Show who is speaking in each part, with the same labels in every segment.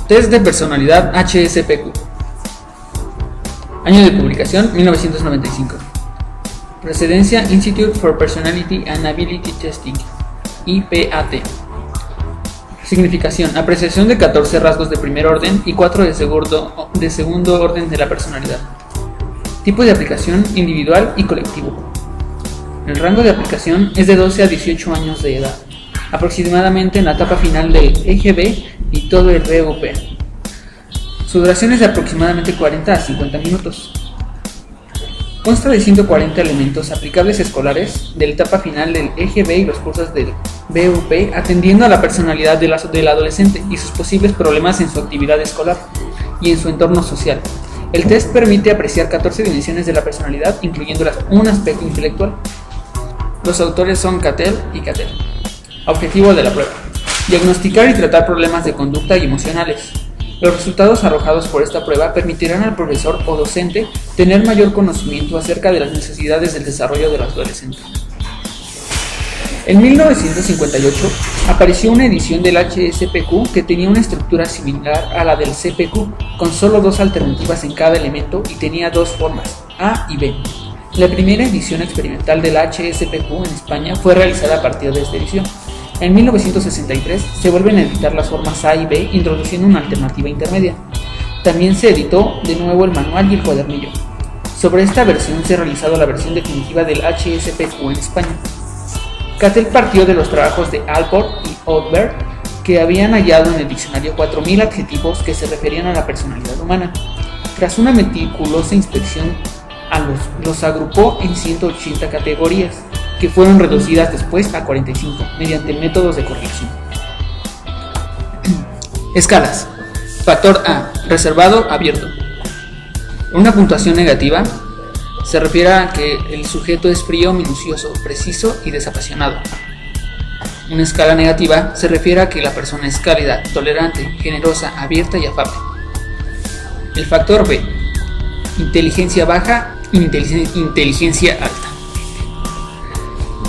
Speaker 1: Test de personalidad HSPQ. Año de publicación 1995. Procedencia Institute for Personality and Ability Testing, IPAT. Significación: apreciación de 14 rasgos de primer orden y 4 de segundo orden de la personalidad. Tipo de aplicación: individual y colectivo. El rango de aplicación es de 12 a 18 años de edad, aproximadamente en la etapa final del EGB y todo el BUP. Su duración es de aproximadamente 40 a 50 minutos. Consta de 140 elementos aplicables escolares de la etapa final del EGB y los cursos del BUP, atendiendo a la personalidad del adolescente y sus posibles problemas en su actividad escolar y en su entorno social. El test permite apreciar 14 dimensiones de la personalidad, incluyendo un aspecto intelectual. Los autores son Cattell y Cattell. Objetivo de la prueba: diagnosticar y tratar problemas de conducta y emocionales. Los resultados arrojados por esta prueba permitirán al profesor o docente tener mayor conocimiento acerca de las necesidades del desarrollo del adolescente. En 1958 apareció una edición del HSPQ que tenía una estructura similar a la del CPQ, con solo 2 alternativas en cada elemento y tenía 2 formas, A y B. La primera edición experimental del HSPQ en España fue realizada a partir de esta edición. En 1963 se vuelven a editar las formas A y B, introduciendo una alternativa intermedia. También se editó de nuevo el manual y el cuadernillo. Sobre esta versión se ha realizado la versión definitiva del HSPQ en España. Cattell partió de los trabajos de Alport y Oudberg, que habían hallado en el diccionario 4.000 adjetivos que se referían a la personalidad humana. Tras una meticulosa inspección, los agrupó en 180 categorías, que fueron reducidas después a 45 mediante métodos de corrección. Escalas. Factor A: reservado, abierto. Una puntuación negativa se refiere a que el sujeto es frío, minucioso, preciso y desapasionado. Una escala negativa se refiere a que la persona es cálida, tolerante, generosa, abierta y afable. El factor B: inteligencia baja y inteligencia alta.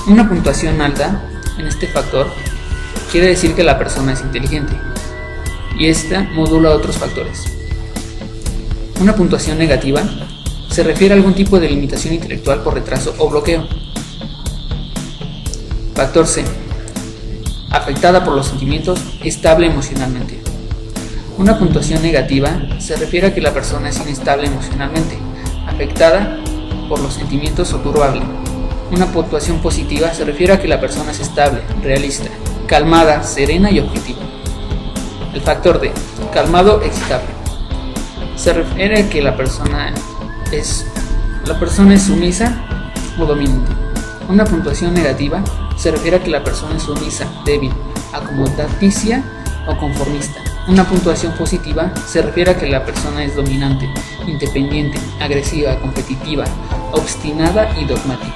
Speaker 1: Una puntuación alta en este factor quiere decir que la persona es inteligente, y esta modula otros factores. Una puntuación negativa se refiere a algún tipo de limitación intelectual por retraso o bloqueo. Factor C: afectada por los sentimientos, estable emocionalmente. Una puntuación negativa se refiere a que la persona es inestable emocionalmente, afectada por los sentimientos o turbable. Una puntuación positiva se refiere a que la persona es estable, realista, calmada, serena y objetiva. El factor D: calmado, excitable. Se refiere a que la persona es sumisa o dominante. Una puntuación negativa se refiere a que la persona es sumisa, débil, acomodaticia o conformista. Una puntuación positiva se refiere a que la persona es dominante, independiente, agresiva, competitiva, obstinada y dogmática.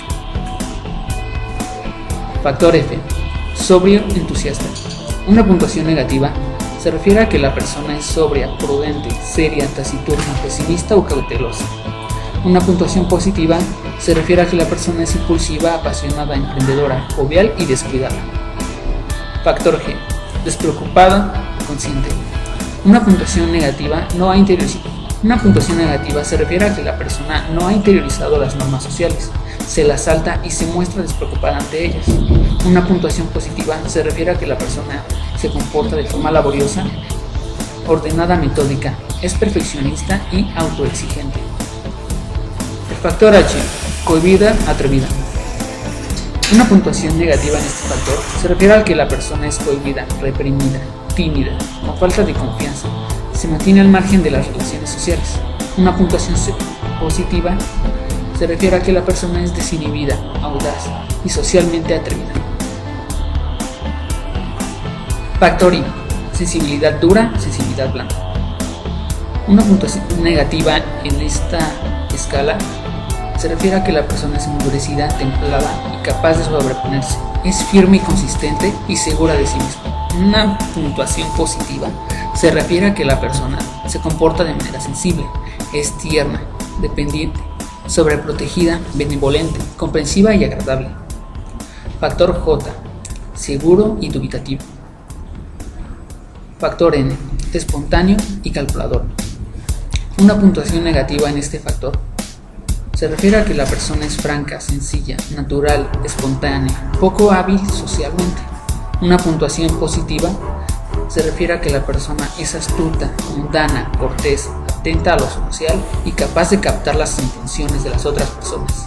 Speaker 1: Factor F: sobrio, entusiasta. Una puntuación negativa se refiere a que la persona es sobria, prudente, seria, taciturna, pesimista o cautelosa. Una puntuación positiva se refiere a que la persona es impulsiva, apasionada, emprendedora, jovial y descuidada. Factor G: despreocupada, consciente. Una puntuación negativa se refiere a que la persona no ha interiorizado las normas sociales, se las salta y se muestra despreocupada ante ellas. Una puntuación positiva se refiere a que la persona se comporta de forma laboriosa, ordenada, metódica, es perfeccionista y autoexigente. El factor H: cohibida, atrevida. Una puntuación negativa en este factor se refiere a que la persona es cohibida, reprimida, tímida, con falta de confianza, se mantiene al margen de las relaciones sociales. Una puntuación positiva se refiere a que la persona es desinhibida, audaz y socialmente atrevida. Factor I: sensibilidad dura, sensibilidad blanda. Una puntuación negativa en esta escala se refiere a que la persona es endurecida, templada y capaz de sobreponerse, es firme y consistente y segura de sí misma. Una puntuación positiva se refiere a que la persona se comporta de manera sensible, es tierna, dependiente, sobreprotegida, benevolente, comprensiva y agradable. Factor J: seguro y dubitativo. Factor N: espontáneo y calculador. Una puntuación negativa en este factor se refiere a que la persona es franca, sencilla, natural, espontánea, poco hábil socialmente. Una puntuación positiva se refiere a que la persona es astuta, mundana, cortés, atenta a lo social y capaz de captar las intenciones de las otras personas.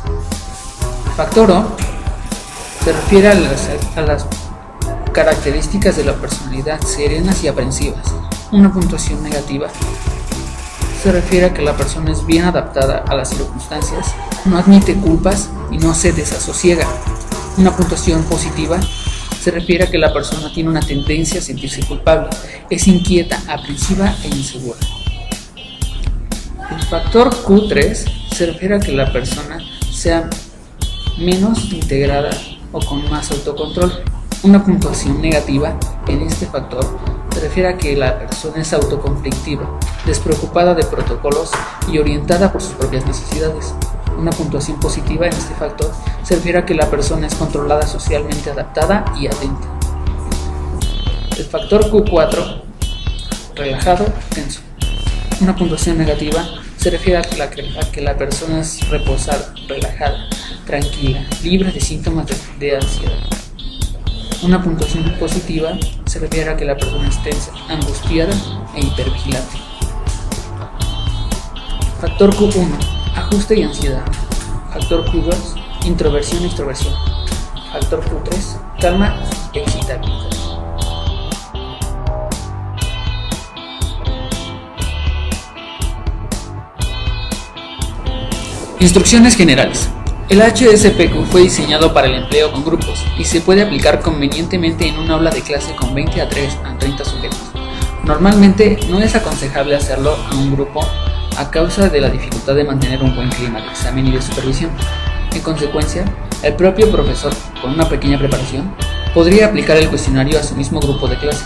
Speaker 1: El factor O se refiere a las características de la personalidad serenas y aprensivas. Una puntuación negativa se refiere a que la persona es bien adaptada a las circunstancias, no admite culpas y no se desasosiega. Una puntuación positiva se refiere a que la persona tiene una tendencia a sentirse culpable, es inquieta, aprensiva e insegura. El factor Q3 se refiere a que la persona sea menos integrada o con más autocontrol. Una puntuación negativa en este factor se refiere a que la persona es autoconflictiva, despreocupada de protocolos y orientada por sus propias necesidades. Una puntuación positiva en este factor se refiere a que la persona es controlada, socialmente adaptada y atenta. El factor Q4, relajado, tenso. Una puntuación negativa se refiere a que la persona es reposada, relajada, tranquila, libre de síntomas de ansiedad. Una puntuación positiva se refiere a que la persona es tensa, angustiada e hipervigilante. Factor Q1, ajuste y ansiedad. Factor Q2, introversión y extroversión. Factor Q3, calma y excitabilidad. Instrucciones generales. El HSPQ fue diseñado para el empleo con grupos y se puede aplicar convenientemente en un aula de clase con 20 a 30 sujetos. Normalmente no es aconsejable hacerlo a un grupo a causa de la dificultad de mantener un buen clima de examen y de supervisión. En consecuencia, el propio profesor, con una pequeña preparación, podría aplicar el cuestionario a su mismo grupo de clase.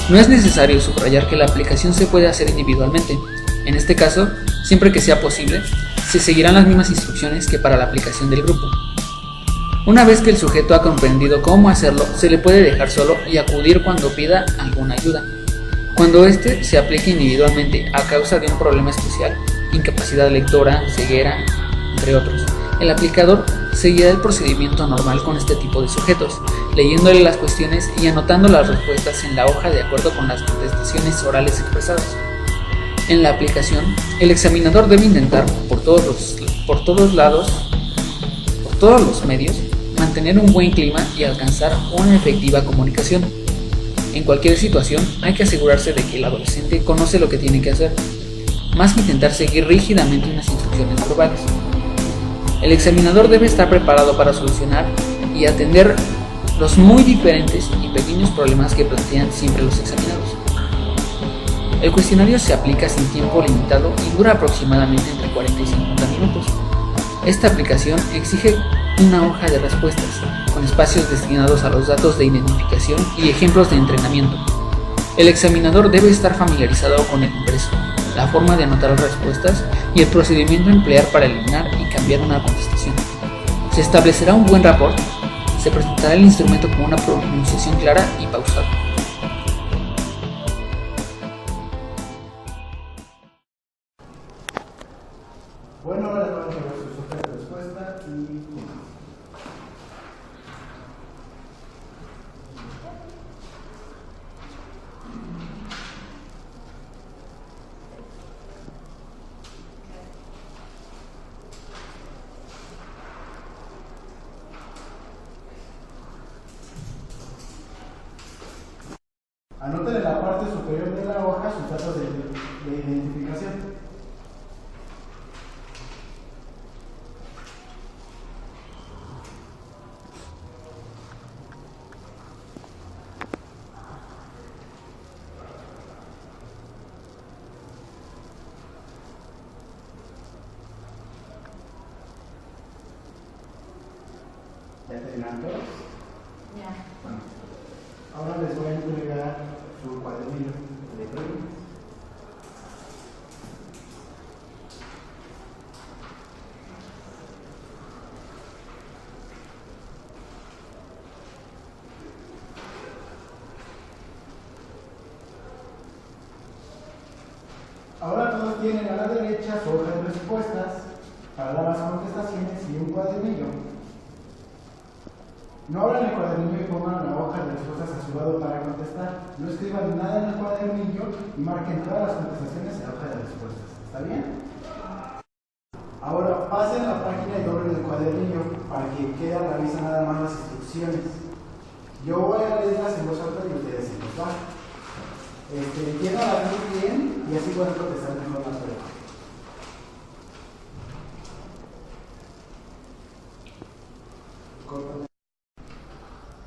Speaker 1: No es necesario subrayar que la aplicación se puede hacer individualmente. En este caso, siempre que sea posible, se seguirán las mismas instrucciones que para la aplicación del grupo. Una vez que el sujeto ha comprendido cómo hacerlo, se le puede dejar solo y acudir cuando pida alguna ayuda. Cuando éste se aplique individualmente a causa de un problema especial, incapacidad lectora, ceguera, entre otros, el aplicador seguirá el procedimiento normal con este tipo de sujetos, leyéndole las cuestiones y anotando las respuestas en la hoja de acuerdo con las contestaciones orales expresadas. En la aplicación, el examinador debe intentar, por todos los medios, mantener un buen clima y alcanzar una efectiva comunicación. En cualquier situación, hay que asegurarse de que el adolescente conoce lo que tiene que hacer, más que intentar seguir rígidamente unas instrucciones verbales. El examinador debe estar preparado para solucionar y atender los muy diferentes y pequeños problemas que plantean siempre los examinados. El cuestionario se aplica sin tiempo limitado y dura aproximadamente entre 40 y 50 minutos. Esta aplicación exige una hoja de respuestas, con espacios destinados a los datos de identificación y ejemplos de entrenamiento. El examinador debe estar familiarizado con el impreso, la forma de anotar las respuestas y el procedimiento a emplear para eliminar y cambiar una contestación. Se establecerá un buen rapport, se presentará el instrumento con una pronunciación clara y pausada.
Speaker 2: Bueno, ahora vamos a ver sus hojas de respuesta y... Anoten en la parte superior de la hoja sus datos de identificación. ¿Ya terminaron todos?
Speaker 3: Ya.
Speaker 2: Bueno, ahora les voy a entregar su cuadernillo de preguntas. tienen a la derecha su hoja de respuestas para dar las contestaciones y un cuadernillo. No abran el cuadernillo y pongan la hoja de respuestas a su lado para contestar. No escriban nada en el cuadernillo y marquen todas las contestaciones en la hoja de respuestas. ¿Está bien? Ahora pasen la página y doblen el cuadernillo para que quede a la vista nada más las instrucciones. Yo voy a leerlas en voz alta y ustedes en voz baja. Entiéndanlas muy bien y así pueden contestar mejor las preguntas.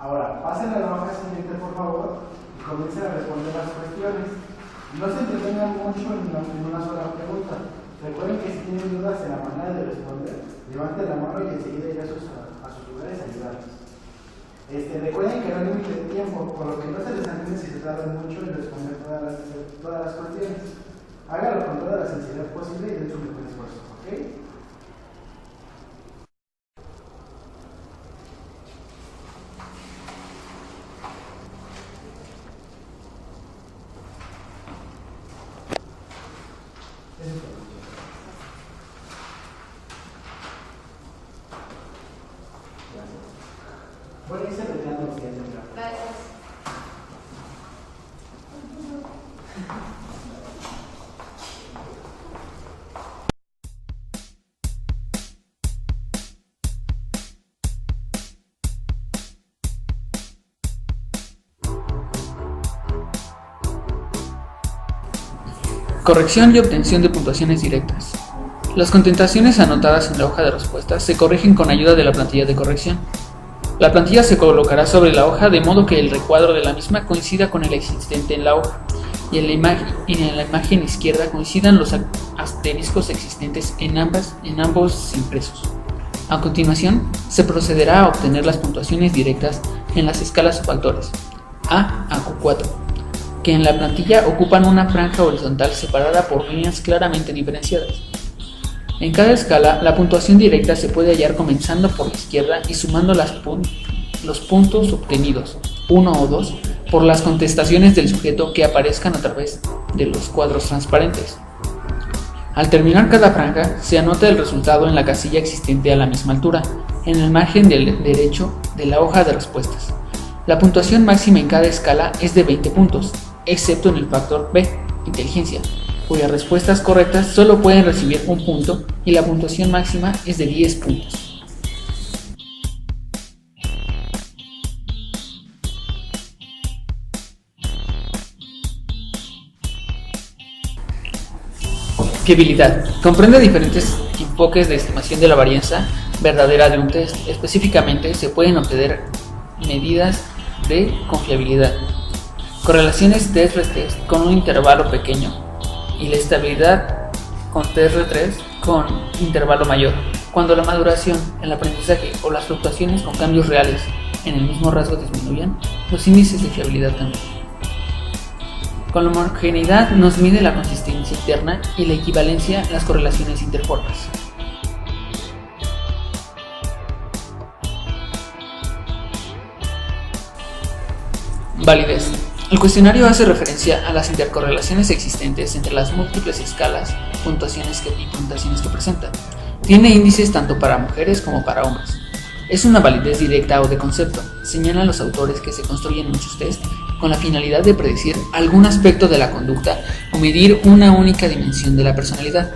Speaker 2: Ahora, pasen a la hoja siguiente, por favor, y comiencen a responder las cuestiones. No se entretengan mucho en una sola pregunta. Recuerden que si tienen dudas en la manera de responder, levanten la mano y enseguida iré a sus lugares a ayudarles. Recuerden que no hay límite de tiempo, por lo que no se les anime si se tardan mucho en responder todas las cuestiones. Háganlo con toda la sinceridad posible y den su mejor esfuerzo, ¿ok? Voy a irse retirando los días de entrada.
Speaker 3: Gracias.
Speaker 1: Corrección y obtención de puntuaciones directas. Las contestaciones anotadas en la hoja de respuestas se corrigen con ayuda de la plantilla de corrección. La plantilla se colocará sobre la hoja de modo que el recuadro de la misma coincida con el existente en la hoja y en la imagen izquierda coincidan los asteriscos existentes en ambos impresos. A continuación, se procederá a obtener las puntuaciones directas en las escalas o factores A a Q4, que en la plantilla ocupan una franja horizontal separada por líneas claramente diferenciadas. En cada escala, la puntuación directa se puede hallar comenzando por la izquierda y sumando los puntos obtenidos, 1 o 2, por las contestaciones del sujeto que aparezcan a través de los cuadros transparentes. Al terminar cada franja, se anota el resultado en la casilla existente a la misma altura, en el margen del derecho de la hoja de respuestas. La puntuación máxima en cada escala es de 20 puntos, excepto en el factor B, inteligencia, cuyas respuestas correctas solo pueden recibir un punto y la puntuación máxima es de 10 puntos. Fiabilidad. Comprende diferentes enfoques de estimación de la varianza verdadera de un test. Específicamente, se pueden obtener medidas de confiabilidad, correlaciones test-retest con un intervalo pequeño y la estabilidad con test-retest con intervalo mayor, cuando la maduración, el aprendizaje o las fluctuaciones con cambios reales en el mismo rasgo disminuyan, los índices de fiabilidad cambian. Con la homogeneidad nos mide la consistencia interna y la equivalencia las correlaciones interformes. Validez. El cuestionario hace referencia a las intercorrelaciones existentes entre las múltiples escalas y puntuaciones que presenta. Tiene índices tanto para mujeres como para hombres. Es una validez directa o de concepto. Señalan los autores que se construyen muchos test con la finalidad de predecir algún aspecto de la conducta o medir una única dimensión de la personalidad.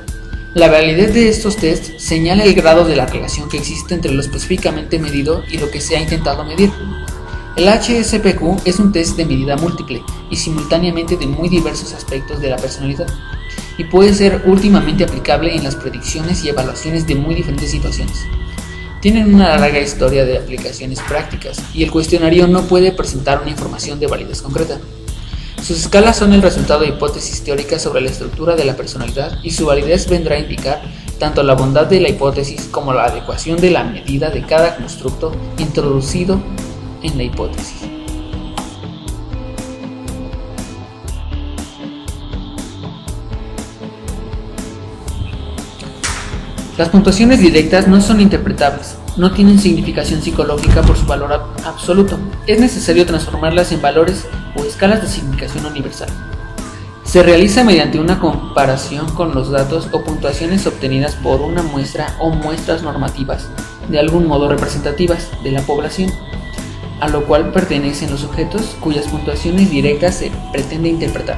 Speaker 1: La validez de estos tests señala el grado de la relación que existe entre lo específicamente medido y lo que se ha intentado medir. El HSPQ es un test de medida múltiple y simultáneamente de muy diversos aspectos de la personalidad, y puede ser últimamente aplicable en las predicciones y evaluaciones de muy diferentes situaciones. Tienen una larga historia de aplicaciones prácticas y el cuestionario no puede presentar una información de validez concreta. Sus escalas son el resultado de hipótesis teóricas sobre la estructura de la personalidad y su validez vendrá a indicar tanto la bondad de la hipótesis como la adecuación de la medida de cada constructo introducido en la hipótesis. Las puntuaciones directas no son interpretables, no tienen significación psicológica por su valor absoluto. Es necesario transformarlas en valores o escalas de significación universal. Se realiza mediante una comparación con los datos o puntuaciones obtenidas por una muestra o muestras normativas, de algún modo representativas, de la población, a lo cual pertenecen los sujetos cuyas puntuaciones directas se pretende interpretar.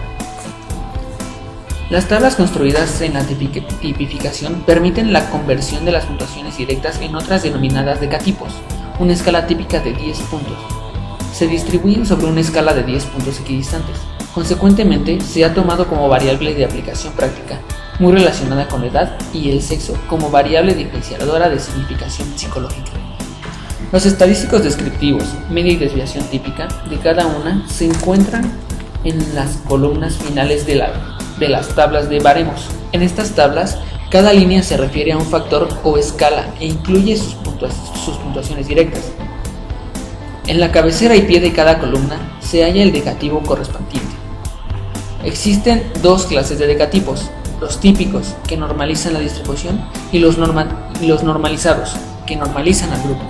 Speaker 1: Las tablas construidas en la tipificación permiten la conversión de las puntuaciones directas en otras denominadas decatipos, una escala típica de 10 puntos. Se distribuyen sobre una escala de 10 puntos equidistantes. Consecuentemente, se ha tomado como variable de aplicación práctica, muy relacionada con la edad y el sexo, como variable diferenciadora de significación psicológica. Los estadísticos descriptivos, media y desviación típica, de cada una se encuentran en las columnas finales de las tablas de baremos. En estas tablas, cada línea se refiere a un factor o escala e incluye sus puntuaciones directas. En la cabecera y pie de cada columna se halla el decativo correspondiente. Existen dos clases de decatipos: los típicos, que normalizan la distribución, y los normalizados, que normalizan al grupo.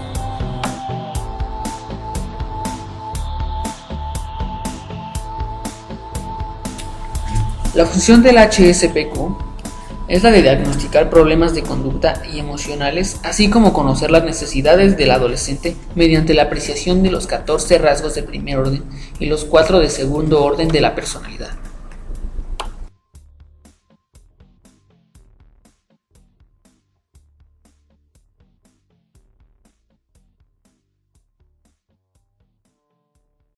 Speaker 1: La función del HSPQ es la de diagnosticar problemas de conducta y emocionales, así como conocer las necesidades del adolescente mediante la apreciación de los 14 rasgos de primer orden y los 4 de segundo orden de la personalidad.